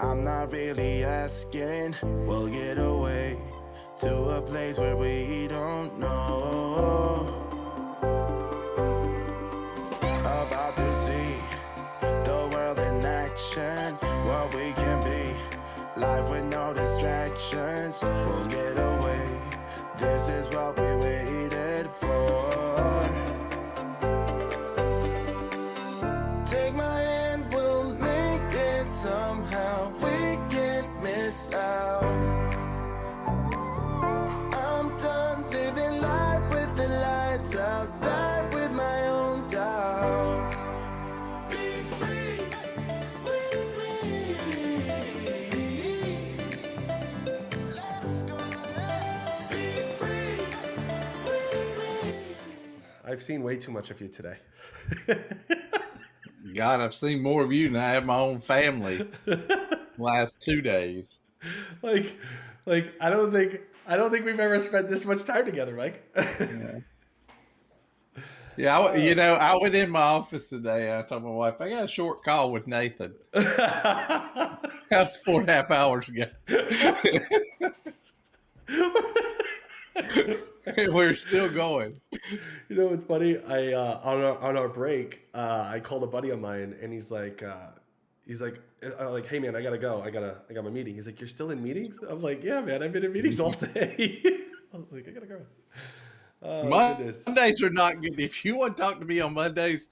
I'm not really asking. We'll get away to a place where we don't know. About to see the world in action, what we can be. Life with no distractions. We'll get away. This is what we waited for. Take my hand, we'll make it somehow. We can't miss out. I'm done living life with the lights out. Die with my own doubts. Be free with me. Let's go, let's be free with me. I've seen way too much of you today. God, I've seen more of you than I have my own family last 2 days. like I don't think we've ever spent this much time together, Mike. Yeah, I went in my office today and I told my wife, I got a short call with Nathan. That's 4.5 hours ago. And we're still going. You know, it's funny. I on our break, I called a buddy of mine, and he's like, hey man, I gotta go. I got my meeting. He's like, you're still in meetings? I'm like, yeah, man, I've been in meetings all day. I was like, I gotta go. Oh, goodness. Mondays are not good. If you want to talk to me on Mondays,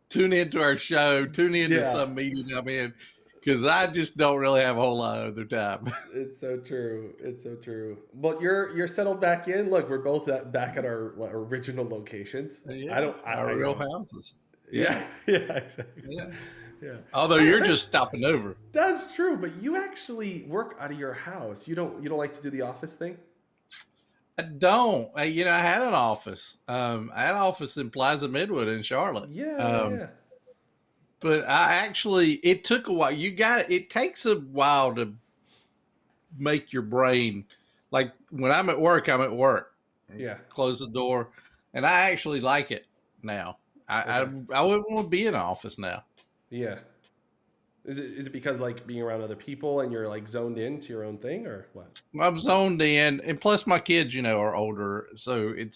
tune into our show. Tune into some meeting I'm in, because I just don't really have a whole lot of other time. It's so true. It's so true. But you're settled back in. Look, we're both back at our original locations. Yeah, our real houses. Yeah, exactly. Yeah. Although you're just stopping over. That's true, but you actually work out of your house. You don't like to do the office thing? I don't. I had an office. I had an office in Plaza Midwood in Charlotte. Yeah. But it took a while. It takes a while to make your brain, like when I'm at work, I'm at work. Yeah. Close the door. And I actually like it now. I wouldn't want to be in an office now. Yeah. Is it because like being around other people and you're like zoned into your own thing, or what? I'm zoned in, and plus my kids, are older, so I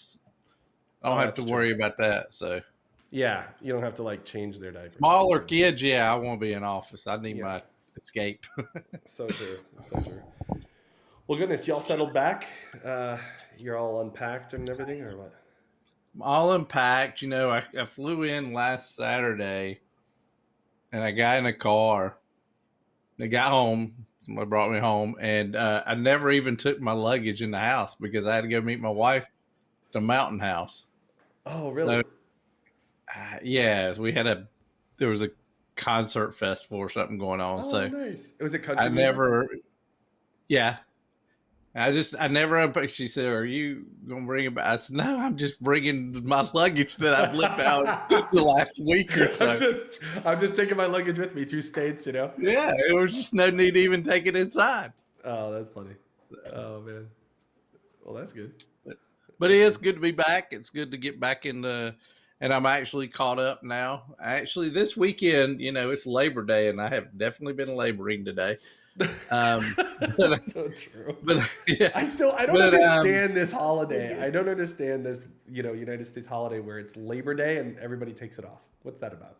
don't have to worry about that. So yeah, you don't have to like change their diapers. Smaller kids, I won't be in office. I need my escape. So true. Well, goodness, y'all settled back. You're all unpacked and everything, or what? I'm all unpacked. I flew in last Saturday. And I got in a car. I got home. Somebody brought me home. And I never even took my luggage in the house because I had to go meet my wife at the mountain house. Oh, really? So, there was a concert festival or something going on. Oh, so nice. It was a country music? I never unpacked. She said, are you going to bring it back? I said, no, I'm just bringing my luggage that I've left out the last week or so. I'm just taking my luggage with me, 2 states, Yeah, there was just no need to even take it inside. Oh, that's funny. Oh, man. Well, that's good. But it is good to be back. It's good to get back in and I'm actually caught up now. Actually, this weekend, it's Labor Day, and I have definitely been laboring today. That's so true. But I don't understand this holiday. I don't understand this, United States holiday where it's Labor Day and everybody takes it off. What's that about?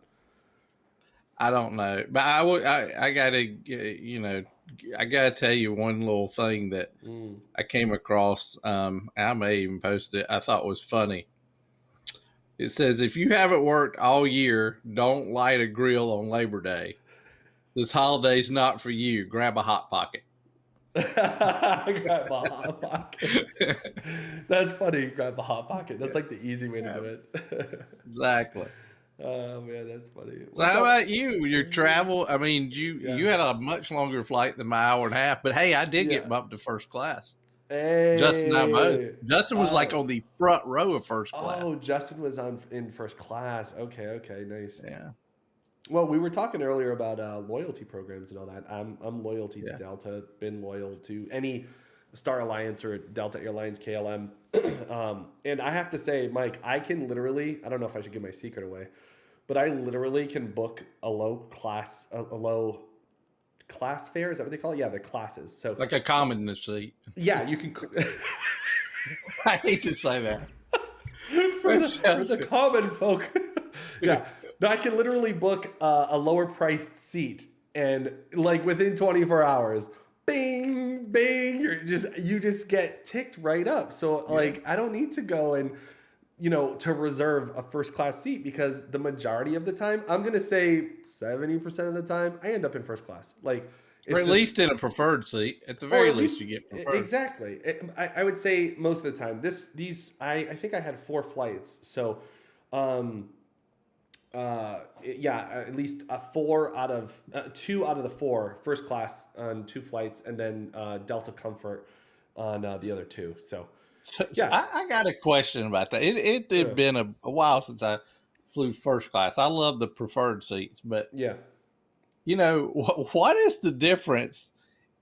I don't know, but I gotta tell you one little thing that I came across. I may even post it. I thought was funny. It says, if you haven't worked all year, don't light a grill on Labor Day. This holiday's not for you. Grab a Hot Pocket. Grab a Hot Pocket. That's funny. Grab a Hot Pocket. That's like the easy way to do it. Exactly. Oh, man, that's funny. So how about you? Your travel? I mean, you had a much longer flight than my hour and a half, but hey, I did get bumped to first class. Hey. Justin and I both. Justin was like on the front row of first class. Oh, Justin was in first class. Okay, nice. Yeah. Well, we were talking earlier about loyalty programs and all that. I'm loyalty to Delta, been loyal to any Star Alliance or Delta Airlines, KLM. And I have to say, Mike, I can literally, I don't know if I should give my secret away, but I literally can book a low class fare. Is that what they call it? Yeah, they're classes. So Like a common seat. yeah, you can I hate to say that. for the common folk. Yeah, no, I can literally book a lower priced seat, and like within 24 hours, bing, bing, you just get ticked right up. So like, I don't need to go and to reserve a first class seat, because the majority of the time, I'm gonna say 70% of the time, I end up in first class. Like, Or at least in a preferred seat. At the or very at least, you get preferred. exactly. I would say most of the time. I think I had 4 flights, so at least 2 out of the 4 first class on 2 flights, and then Delta Comfort on the other 2. So yeah, I got a question about that. It had been a while since I flew first class. I love the preferred seats, but yeah. What is the difference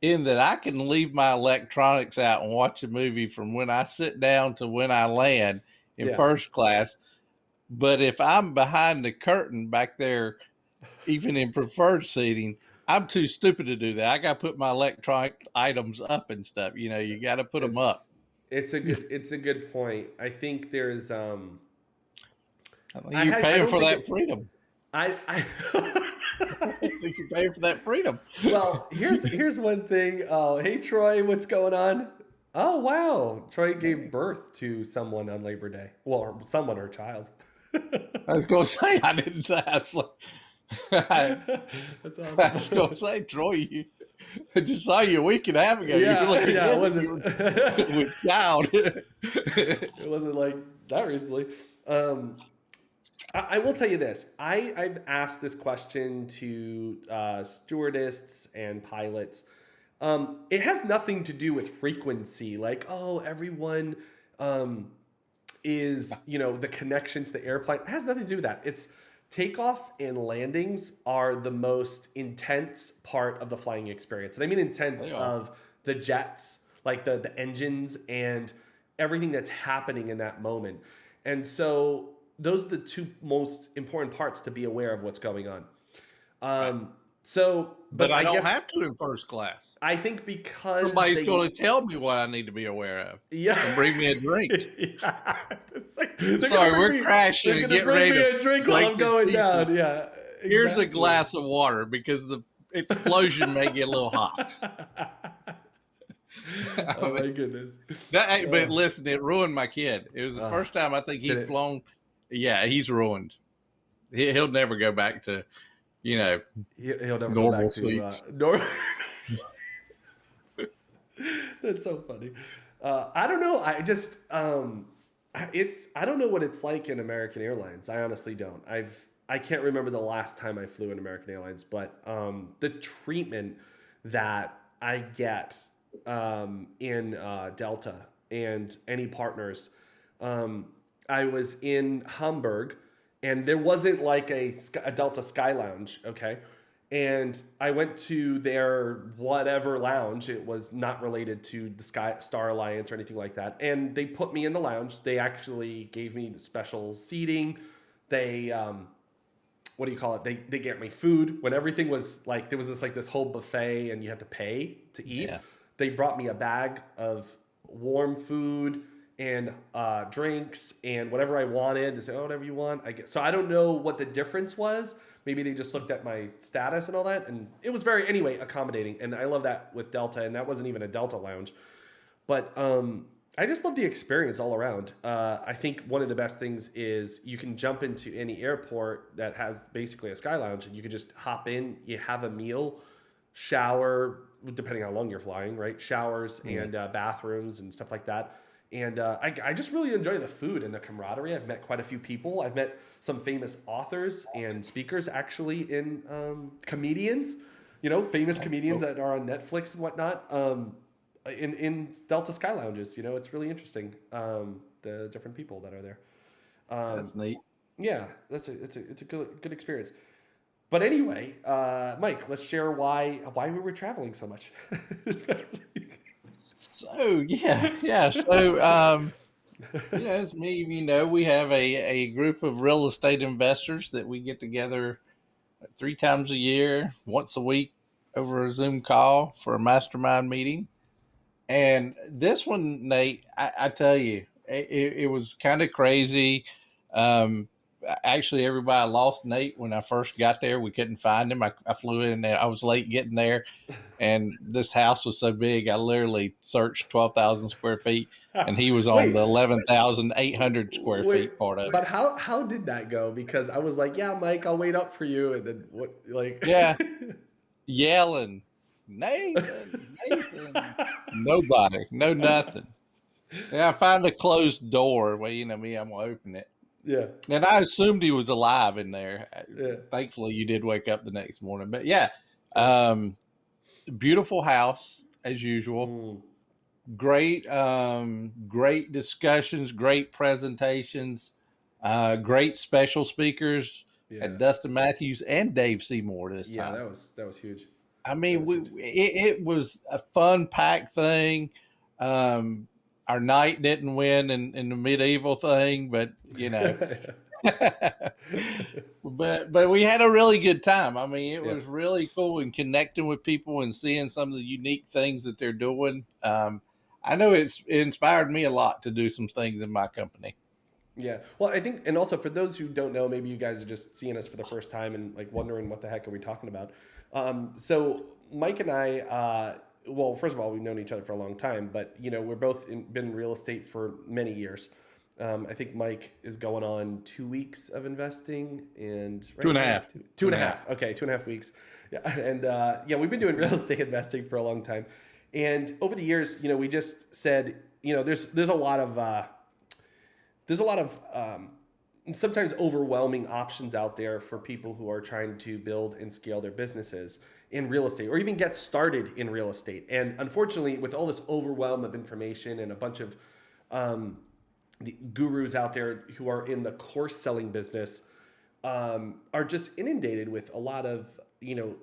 in that I can leave my electronics out and watch a movie from when I sit down to when I land in first class? But if I'm behind the curtain back there, even in preferred seating, I'm too stupid to do that. I got to put my electronic items up and stuff. You got to put them up. It's a good point. I think there's you're paying for that freedom. I think you're paying for that freedom. Well, here's one thing. Oh, hey Troy, what's going on? Oh wow, Troy gave birth to someone on Labor Day. Well, someone or child. I was gonna say I didn't. That's like, that's awesome. I was gonna say, Troy, I just saw you a week and a half ago. Yeah, it wasn't with child. It wasn't like that recently. I will tell you this. I've asked this question to stewardesses and pilots. It has nothing to do with frequency. Like, oh, everyone is, the connection to the airplane. It has nothing to do with that. It's takeoff and landings are the most intense part of the flying experience. And I mean intense of the jets, like the engines and everything that's happening in that moment. And so those are the 2 most important parts to be aware of what's going on. But I don't guess, have to in first class. I think because somebody's going to tell me what I need to be aware of. Yeah, and bring me a drink. Like, sorry, we're crashing and get ready to a drink while I'm going down. Yeah, exactly. Here's a glass of water because the explosion may get a little hot. Oh my goodness! But listen, it ruined my kid. It was the first time I think he'd flown. Yeah, he's ruined. He'll never go back to, he'll never normal go back seats. To normal. That's so funny. I don't know. I just I don't know what it's like in American Airlines. I honestly don't. I can't remember the last time I flew in American Airlines, but the treatment that I get in Delta and any partners. I was in Hamburg, and there wasn't like a Delta Sky Lounge, okay? And I went to their whatever lounge. It was not related to the Star Alliance or anything like that. And they put me in the lounge. They actually gave me the special seating. They, what do you call it? They get me food. When everything was like, there was this whole buffet and you had to pay to eat. Yeah. They brought me a bag of warm food and drinks and whatever I wanted. They said, oh, whatever you want. So I don't know what the difference was. Maybe they just looked at my status and all that. And it was very, anyway, accommodating. And I love that with Delta. And that wasn't even a Delta lounge. But I just love the experience all around. I think one of the best things is you can jump into any airport that has basically a sky lounge. And you can just hop in, you have a meal, shower, depending on how long you're flying, right? Showers and bathrooms and stuff like that. And I just really enjoy the food and the camaraderie. I've met quite a few people. I've met some famous authors and speakers, actually, in comedians, famous comedians that are on Netflix and whatnot, in Delta Sky Lounges. It's really interesting, the different people that are there. That's neat. Yeah, it's a good experience. But anyway, Mike, let's share why we were traveling so much. So yeah. So as many of you know, we have a group of real estate investors that we get together 3 times a year, once a week, over a Zoom call for a mastermind meeting. And this one, Nate, I tell you, it was kind of crazy. Um, Actually, everybody lost Nate when I first got there. We couldn't find him. I flew in there. I was late getting there, and this house was so big. I literally searched 12,000 square feet, and he was on Wait, the 11,800 square wait, feet part of but it. how did that go? Because I was like, yeah, Mike, I'll wait up for you, and then what? Like, Yeah, yelling, Nathan, Nathan. Nobody, no nothing. And I found a closed door. Well, you know me, I'm gonna open it. yeah, And I assumed he was alive in there. yeah, Thankfully, you did wake up the next morning. But yeah, yeah. um, beautiful house as usual. Mm, Great, great discussions, great presentations, great special speakers yeah, at Dustin Matthews and Dave Seymour this yeah. time. That was huge. I That mean, was huge. it was a fun packed thing. Um, our knight didn't win in the medieval thing, but you know, but we had a really good time. I mean, it Yeah. was really cool and connecting with people and seeing some of the unique things that they're doing. I know it inspired me a lot to do some things in my company. Yeah. Well, I think, and also for those who don't know, maybe you guys are just seeing us for the first time and like wondering what the heck are we talking about. So Mike and I, well, first of all, we've known each other for a long time, but you know, we're both been in real estate for many years. I think Mike is going on 2 weeks of investing, and right, Two and a Mike? half. Two and a half. Okay, 2.5 weeks. Yeah, and yeah, we've been doing real estate investing for a long time, and over the years, you know, we just said, you know, there's a lot of sometimes overwhelming options out there for people who are trying to build and scale their businesses in real estate or even get started in real estate. And unfortunately, with all this overwhelm of information and a bunch of the gurus out there who are in the course selling business, are just inundated with a lot of, you know,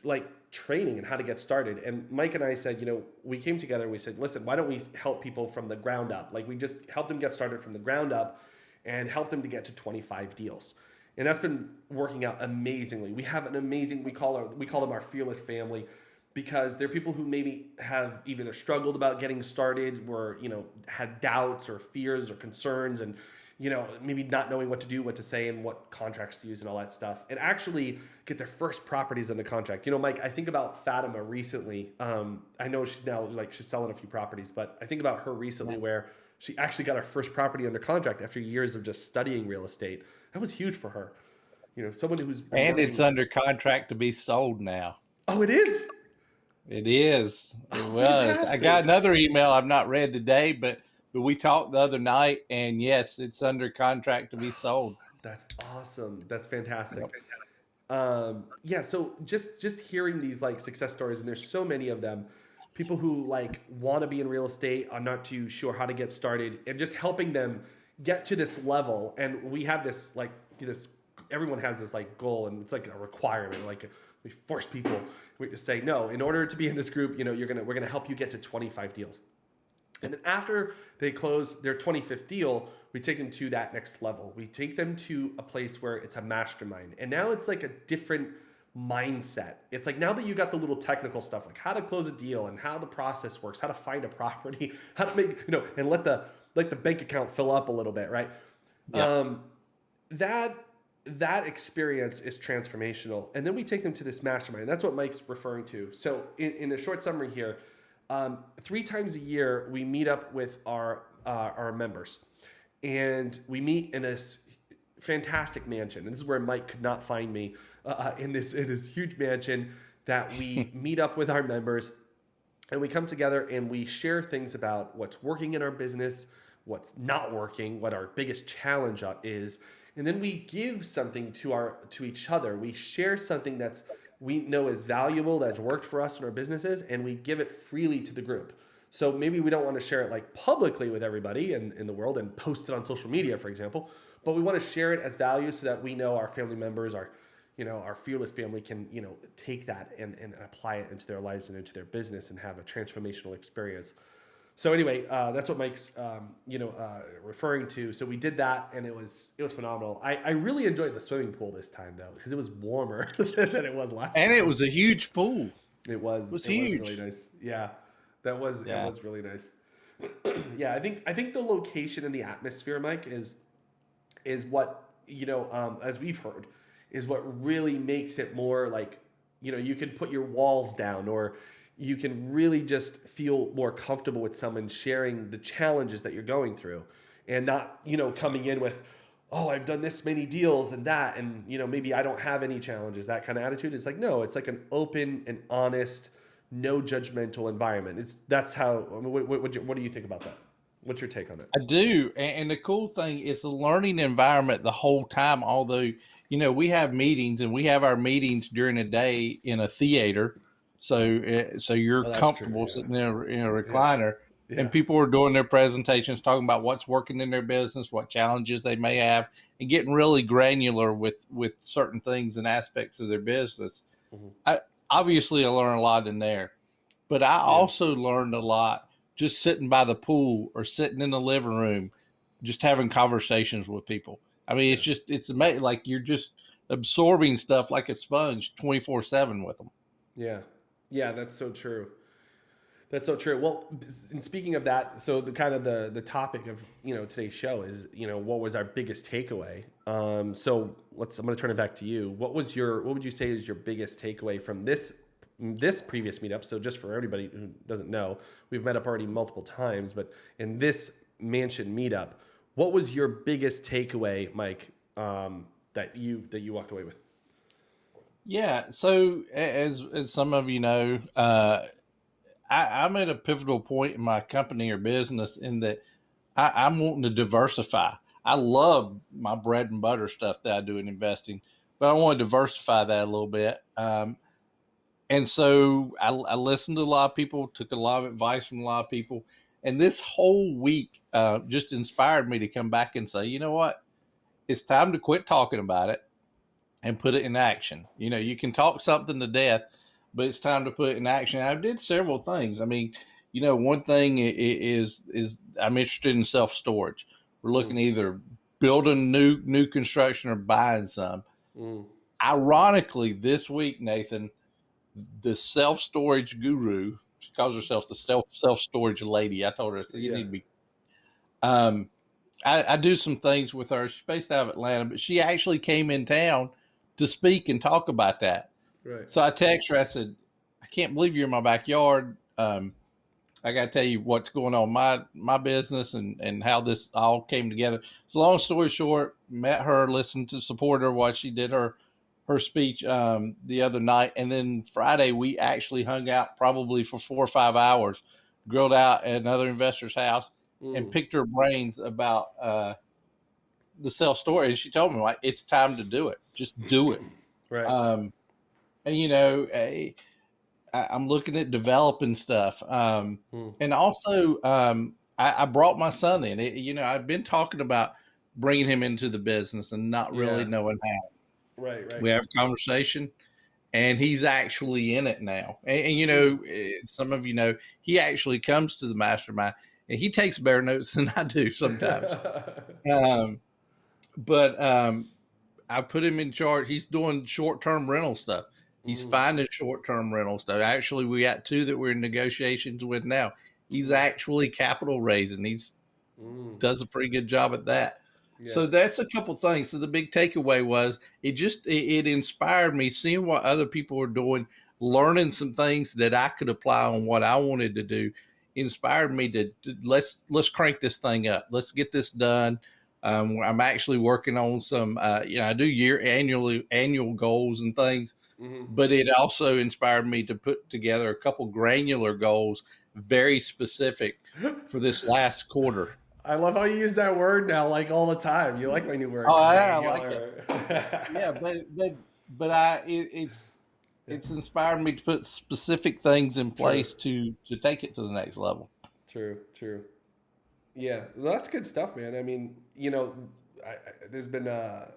like training and how to get started. And Mike and I said, you know, we came together and we said, listen, why don't we help people from the ground up? Like we just help them get started from the ground up and help them to get to 25 deals. And that's been working out amazingly. We have an amazing, we call them our fearless family, because they're people who maybe have either struggled about getting started, were, you know, had doubts or fears or concerns, and, you know, maybe not knowing what to do, what to say, and what contracts to use and all that stuff, and actually get their first properties under contract. You know, Mike, I think about Fatima recently. I know she's now like she's selling a few properties, but I think about her recently where she actually got her first property under contract after years of just studying real estate. That was huge for her. You know, someone who's been And working. it's under contract to be sold now. Oh, it is. It is. It Oh, was. I got fantastic. another email I've not read today, but we talked the other night, and yes, it's under contract to be sold. That's awesome. That's fantastic. Yep. Yeah, so just hearing these like success stories, and there's so many of them, people who like want to be in real estate, are not too sure how to get started, and just helping them get to this level. And we have this like this, everyone has this like goal, and it's like a requirement. Like we force people, we just say no. In order to be in this group, you know, we're gonna help you get to 25 deals. And then after they close their 25th deal, we take them to that next level. We take them to a place where it's a mastermind. And now it's like a different mindset. It's like now that you got the little technical stuff, like how to close a deal and how the process works, how to find a property, how to make, you know, and let the bank account fill up a little bit, right? Yeah. That experience is transformational. And then we take them to this mastermind. That's what Mike's referring to. So in a short summary here, 3 times a year, we meet up with our members, and we meet in this fantastic mansion. And this is where Mike could not find me, in this huge mansion that we meet up with our members, and we come together and we share things about what's working in our business, what's not working, what our biggest challenge is, and then we give something to each other. We share something that's we know is valuable, that's worked for us in our businesses, and we give it freely to the group. So maybe we don't want to share it like publicly with everybody in the world and post it on social media, for example, but we want to share it as value so that we know our family members, our fearless family can, you know, take that and apply it into their lives and into their business and have a transformational experience. So anyway, that's what Mike's, referring to. So we did that, and it was phenomenal. I really enjoyed the swimming pool this time though, because it was warmer than it was last time. And it was a huge pool. It was huge. really nice. Yeah, it was really nice. Yeah, I think the location and the atmosphere, Mike, is what, as we've heard, is what really makes it more like, you can put your walls down, or you can really just feel more comfortable with someone sharing the challenges that you're going through, and not, coming in with, oh, I've done this many deals and that, and maybe I don't have any challenges. That kind of attitude. It's like, no, it's like an open and honest, no judgmental environment. That's how. I mean, what do you think about that? What's your take on that? I do. And the cool thing is a learning environment the whole time. Although, we have meetings, and we have our meetings during the day in a theater. So you're Oh, that's true. comfortable Yeah. sitting in a recliner, Yeah. and people are doing their presentations, talking about what's working in their business, what challenges they may have, and getting really granular with certain things and aspects of their business. Mm-hmm. I learned a lot in there, but I Yeah. also learned a lot just sitting by the pool or sitting in the living room, just having conversations with people. I mean, it's amazing. Like you're just absorbing stuff like a sponge 24/7 with them. Yeah. Yeah. That's so true. That's so true. Well, and speaking of that, so the kind of the topic of today's show is what was our biggest takeaway. So I'm going to turn it back to you. What would you say is your biggest takeaway from this previous meetup? So just for everybody who doesn't know, we've met up already multiple times, but in this mansion meetup, what was your biggest takeaway, Mike? That you walked away with? Yeah. So as some of you know, I'm at a pivotal point in my company or business in that I'm wanting to diversify. I love my bread and butter stuff that I do in investing, but I want to diversify that a little bit. And so I listened to a lot of people, took a lot of advice from a lot of people. And this whole week just inspired me to come back and say, you know what? It's time to quit talking about it and put it in action. You can talk something to death, but it's time to put it in action. I did several things. I mean, one thing is I'm interested in self storage. We're looking at either building new construction or buying some. Ironically, this week, Nathan, the self storage guru, she calls herself the self storage lady. I told her, I said, you need to be. I do some things with her. She's based out of Atlanta, but she actually came in town to speak and talk about that. Right. So I texted her. I said, I can't believe you're in my backyard. I got to tell you what's going on in my business and how this all came together. So long story short, met her, listened to support her while she did her speech the other night. And then Friday, we actually hung out probably for 4 or 5 hours, grilled out at another investor's house and picked her brains about the self-storage. And she told me, like, it's time to do it. Just do it. Right. And, I'm looking at developing stuff. And also, I brought my son in. I've been talking about bringing him into the business and not really knowing how. Right. We have a conversation, and he's actually in it now. And some of he actually comes to the mastermind, and he takes better notes than I do sometimes. But I put him in charge. He's doing short-term rental stuff. He's finding short-term rental stuff. Actually, we got 2 that we're in negotiations with now. He's actually capital raising. He's does a pretty good job at that. Yeah. So that's a couple things. So the big takeaway was it inspired me seeing what other people are doing, learning some things that I could apply on what I wanted to do. Inspired me to let's crank this thing up. Let's get this done. I'm actually working on some. I do annual goals and things. But it also inspired me to put together a couple granular goals, very specific for this last quarter. I love how you use that word now, like all the time. You like my new word. Oh, I like it. Yeah, but it's inspired me to put specific things in place to take it to the next level. True. Yeah, well, that's good stuff, man. I mean, there's been a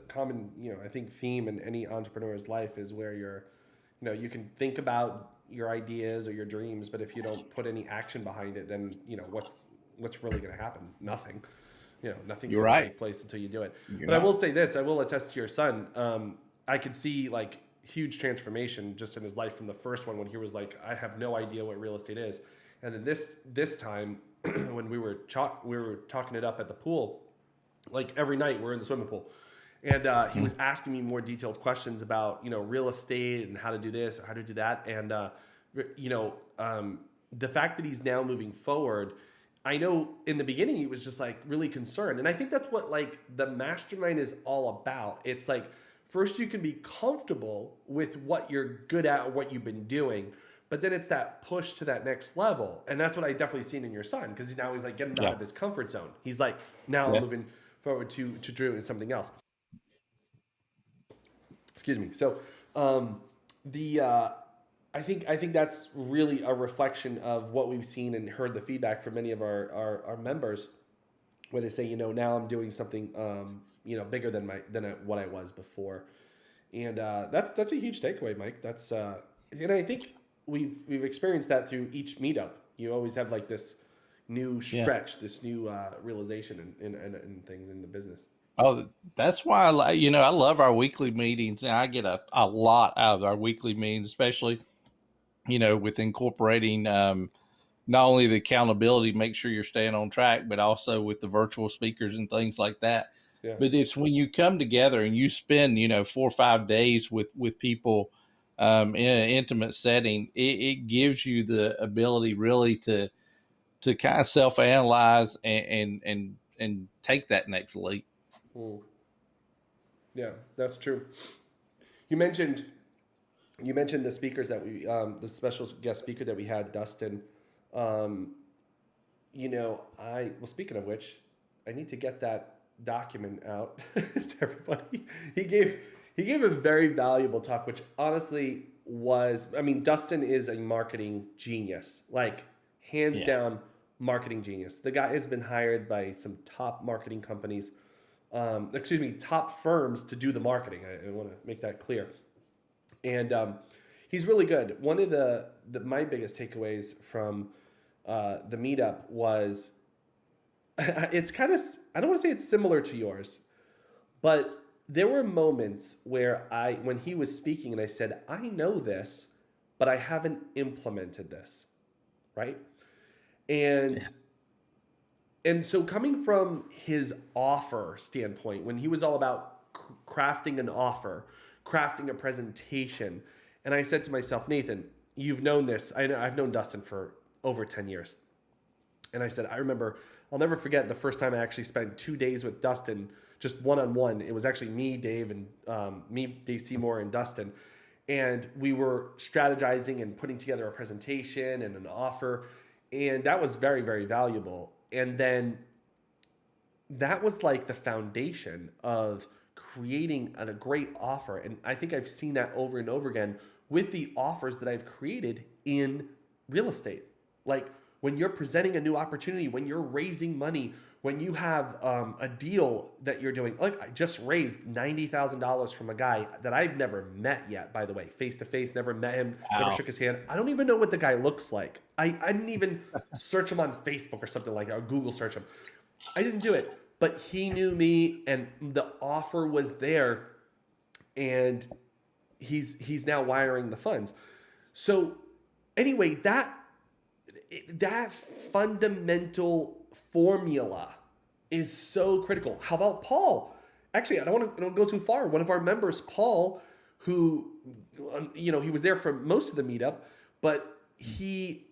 common, I think theme in any entrepreneur's life is where you can think about your ideas or your dreams, but if you don't put any action behind it, then what's really going to happen? Nothing. Nothing's going to take place until you do it. But I will say this: I will attest to your son. I could see, like, huge transformation just in his life from the first one when he was like, I have no idea what real estate is. And then this time when we were talking it up at the pool, like every night we're in the swimming pool. And he was asking me more detailed questions about, real estate and how to do this or how to do that. And, the fact that he's now moving forward, I know in the beginning he was just like really concerned. And I think that's what like the mastermind is all about. It's like, first you can be comfortable with what you're good at or what you've been doing, but then it's that push to that next level. And that's what I definitely seen in your son, because he's like getting out of his comfort zone. He's like, now I'm moving forward to doing something else. Excuse me. So I think that's really a reflection of what we've seen and heard the feedback from many of our members, where they say, now I'm doing something, bigger than what I was before. And that's a huge takeaway, Mike. That's and I think we've experienced that through each meetup. You always have like this new stretch, this new realization and things in the business. Oh, that's why I love our weekly meetings, and I get a lot out of our weekly meetings, especially with incorporating not only the accountability, make sure you're staying on track, but also with the virtual speakers and things like that. Yeah. But it's when you come together and you spend 4 or 5 days with people in an intimate setting, it gives you the ability really to kind of self-analyze and take that next leap. Yeah, that's true. You mentioned the speakers that we, the special guest speaker that we had, Dustin. Speaking of which, I need to get that document out to everybody. He gave a very valuable talk, which honestly was, Dustin is a marketing genius, like hands down marketing genius. The guy has been hired by some top marketing companies. Top firms to do the marketing. I want to make that clear. And he's really good. One of my biggest takeaways from the meetup was, it's kind of, I don't want to say it's similar to yours, but there were moments where when he was speaking and I said, I know this, but I haven't implemented this, right? And so coming from his offer standpoint, when he was all about crafting an offer, crafting a presentation, and I said to myself, Nathan, you've known this. I've known Dustin for over 10 years. And I said, I'll never forget the first time I actually spent 2 days with Dustin, just one-on-one. It was actually me, Dave Seymour, and Dustin. And we were strategizing and putting together a presentation and an offer. And that was very, very valuable. And then that was like the foundation of creating a great offer. And I think I've seen that over and over again with the offers that I've created in real estate. Like when you're presenting a new opportunity, when you're raising money, when you have a deal that you're doing. Like I just raised $90,000 from a guy that I've never met yet, by the way, face to face, never met him, never shook his hand. I don't even know what the guy looks like. I didn't even search him on Facebook or something like that, or Google search him. I didn't do it, but he knew me and the offer was there, and he's now wiring the funds. So anyway, that fundamental formula is so critical. How about Paul? Actually, I don't want to go too far. One of our members, Paul, who, he was there for most of the meetup, but he,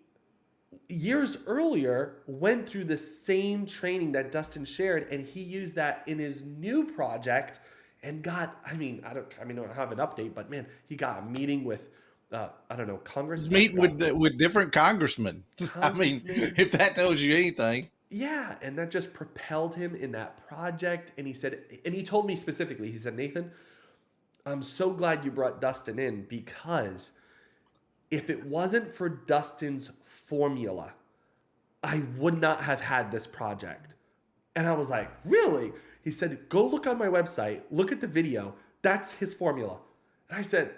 years earlier, went through the same training that Dustin shared, and he used that in his new project and got, I don't have an update, but man, he got a meeting with, Congress. Meet with different congressmen. If that tells you anything. Yeah, and that just propelled him in that project. And he said, and he told me specifically, he said, Nathan, I'm so glad you brought Dustin in, because if it wasn't for Dustin's formula, I would not have had this project. And I was like, really? He said, go look on my website, look at the video. That's his formula. And I said,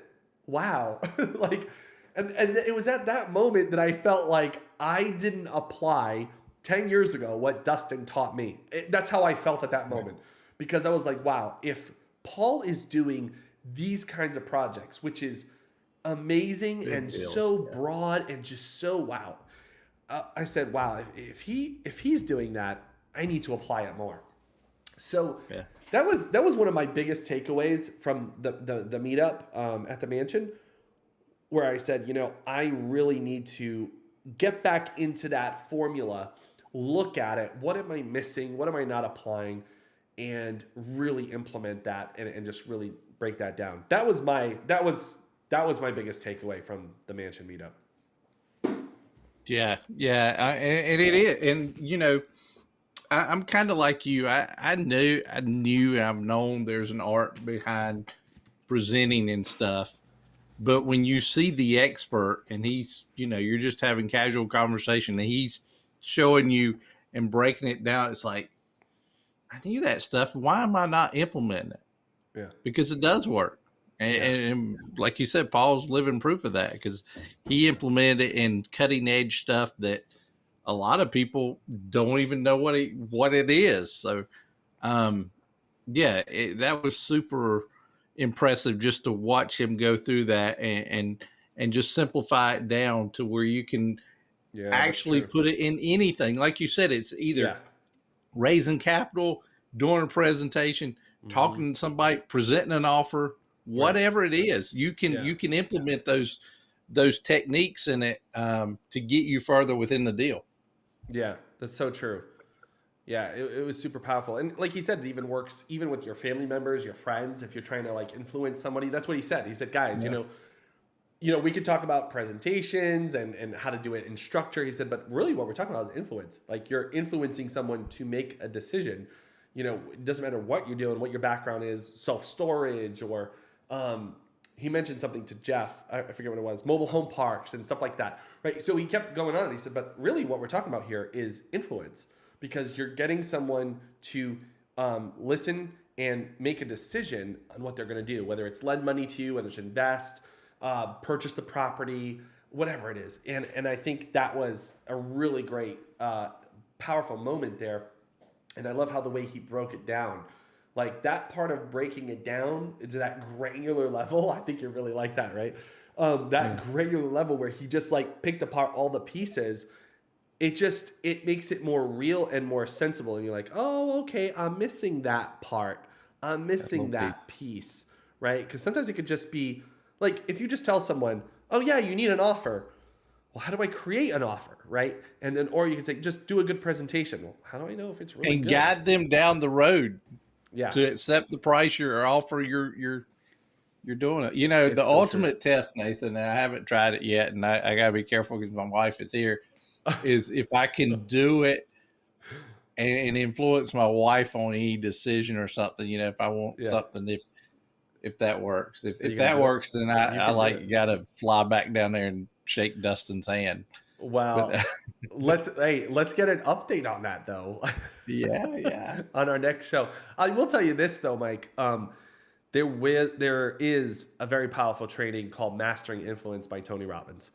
wow. And it was at that moment that I felt like I didn't apply 10 years ago what Dustin taught me. That's how I felt at that moment, because I was like, wow, if Paul is doing these kinds of projects, which is amazing Big and deals, so yeah. broad and just so wow. I said, wow, if he's doing that, I need to apply it more. So Yeah. that was one of my biggest takeaways from the meetup at the mansion, where I said, I really need to get back into that formula, look at it. What am I missing? What am I not applying? And really implement that and just really break that down. That was my biggest takeaway from the mansion meetup. Yeah, and it is, and I'm kind of like you. I knew, I've known there's an art behind presenting and stuff, but when you see the expert and he's, you're just having casual conversation and he's showing you and breaking it down, it's like, I knew that stuff. Why am I not implementing it? Yeah. Because it does work. And like you said, Paul's living proof of that because he implemented it in cutting edge stuff that a lot of people don't even know what it is. So, that was super impressive just to watch him go through that and just simplify it down to where you can actually put it in anything. Like you said, it's either raising capital, doing a presentation, talking to somebody, presenting an offer, whatever it is, you can implement those techniques in it to get you further within the deal. Yeah, that's so true. Yeah, it was super powerful. And like he said, it even works even with your family members, your friends, if you're trying to like influence somebody. That's what he said. He said, guys, we could talk about presentations and how to do it in structure. He said, but really what we're talking about is influence. Like you're influencing someone to make a decision. It doesn't matter what you're doing, what your background is, self-storage, or he mentioned something to Jeff. I forget what it was, mobile home parks and stuff like that. Right. So he kept going on and he said, but really what we're talking about here is influence, because you're getting someone to listen and make a decision on what they're going to do, whether it's lend money to you, whether it's invest, purchase the property, whatever it is. And I think that was a really great, powerful moment there. And I love how the way he broke it down. Like that part of breaking it down to that granular level, I think you really like that, right? Granular level where he just like picked apart all the pieces. It makes it more real and more sensible. And you're like, oh, okay, I'm missing that part. I'm missing that piece, right? Because sometimes it could just be like, if you just tell someone, oh yeah, you need an offer. Well, how do I create an offer, right? And then, or you can say, just do a good presentation. Well, how do I know if it's really good? And guide them down the road Yeah. to accept the price or offer you're doing it. It's the so ultimate test, Nathan, and I haven't tried it yet, and I got to be careful because my wife is here, is if I can do it and influence my wife on any decision or something, if I want something, if that works. If that works, then I got to fly back down there and shake Dustin's hand. Well, let's get an update on that though. Yeah. On our next show. I will tell you this though, Mike. There is a very powerful training called Mastering Influence by Tony Robbins.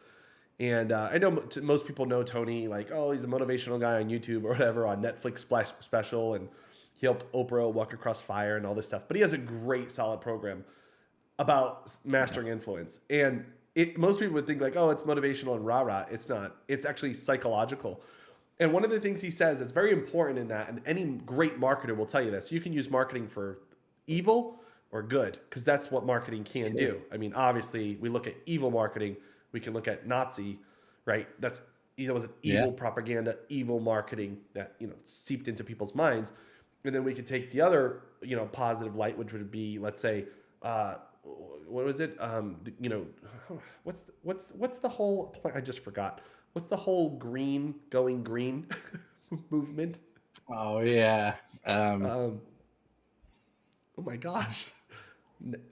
And I know most people know Tony, like, oh, he's a motivational guy on YouTube or whatever, on Netflix special, and he helped Oprah walk across fire and all this stuff. But he has a great, solid program about mastering influence. And most people would think like, oh, it's motivational and rah-rah. It's not. It's actually psychological. And one of the things he says that's very important in that, and any great marketer will tell you this, you can use marketing for evil or good, because that's what marketing can do. I mean, obviously, we look at evil marketing. We can look at Nazi, right? That was an evil propaganda, evil marketing that, seeped into people's minds. And then we could take the other, positive light, which would be, let's say, what was it? What's the whole, I just forgot. What's the whole going green movement? Oh yeah. Oh my gosh.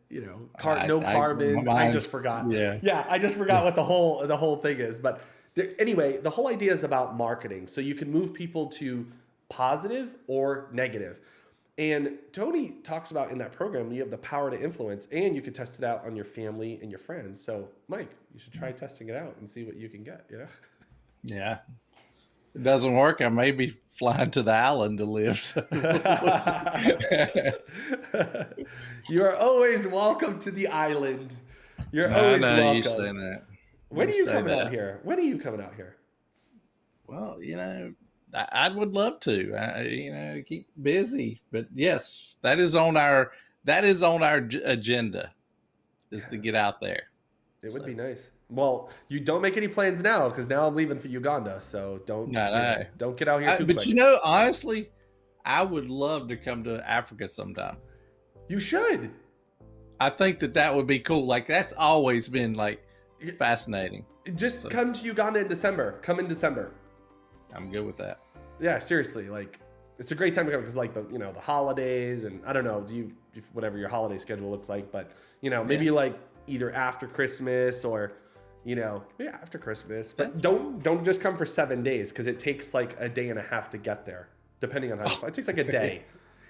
No carbon. I just forgot. Yeah. I just forgot what the whole thing is. But anyway, the whole idea is about marketing. So you can move people to positive or negative. And Tony talks about in that program, you have the power to influence, and you can test it out on your family and your friends. So Mike, you should try testing it out and see what you can get. Yeah. it doesn't work, I may be flying to the island to live. So You are always welcome to the island. You're I always know you say welcome. that. When are You you say coming out that. here? When are you coming out here? Well, I would love to. Keep busy, but yes, that is on our agenda, is to get out there. It would So, be nice. Well, you don't make any plans now because now I'm leaving for Uganda. So don't no, no. don't get out here too But quick. honestly, I would love to come to Africa sometime. You should. I think that would be cool. Like, that's always been like fascinating. Just come to Uganda in December. Come in December. I'm good with that. Yeah, seriously. Like, it's a great time to come because like the holidays and I don't know, whatever your holiday schedule looks like, but maybe like either after Christmas or after Christmas. But don't just come for 7 days because it takes like a day and a half to get there, depending on how you fly. It takes like a day.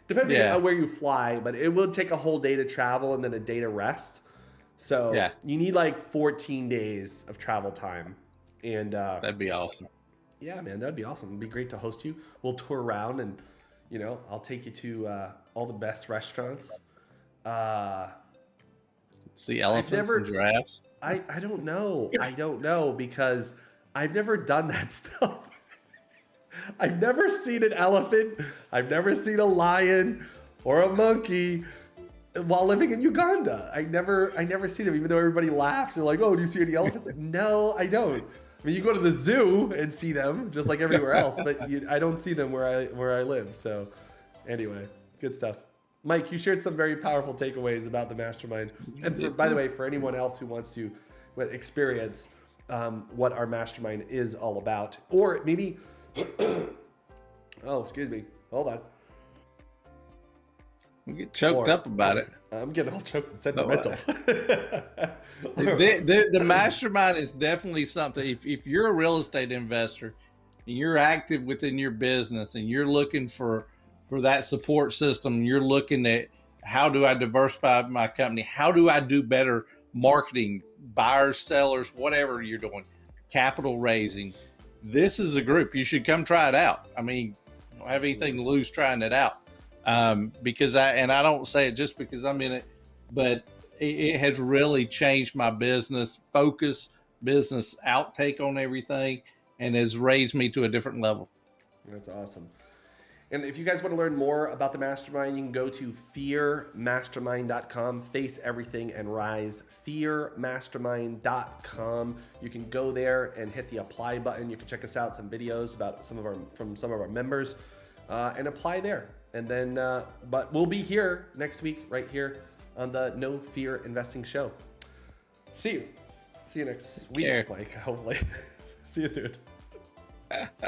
Depending on where you fly, but it will take a whole day to travel and then a day to rest. So you need like 14 days of travel time. And that'd be awesome. Yeah, man, that'd be awesome. It'd be great to host you. We'll tour around and, I'll take you to all the best restaurants. See elephants and giraffes? I don't know. I don't know because I've never done that stuff. I've never seen an elephant. I've never seen a lion or a monkey while living in Uganda. I never see them, even though everybody laughs. They're like, "Oh, do you see any elephants?" Like, no, I don't. I mean, you go to the zoo and see them just like everywhere else, but I don't see them where I live. So, anyway, good stuff. Mike, you shared some very powerful takeaways about the mastermind. And by the way, for anyone else who wants to experience what our mastermind is all about, or maybe, oh, excuse me, hold on. You get choked up about it. I'm getting all choked and sentimental. The mastermind is definitely something. If you're a real estate investor and you're active within your business and you're looking for that support system, you're looking at how do I diversify my company? How do I do better marketing, buyers, sellers, whatever you're doing, capital raising. This is a group. You should come try it out. I mean, you don't have anything to lose trying it out. Because I don't say it just because I'm in it, but it has really changed my business focus, business outtake on everything, and has raised me to a different level. That's awesome. And if you guys want to learn more about the mastermind, you can go to fearmastermind.com, face everything and rise, fearmastermind.com. You can go there and hit the apply button. You can check us out, some videos about from some of our members, and apply there. And then, but we'll be here next week, right here on the No Fear Investing Show. See you next week, Mike, hopefully. See you soon.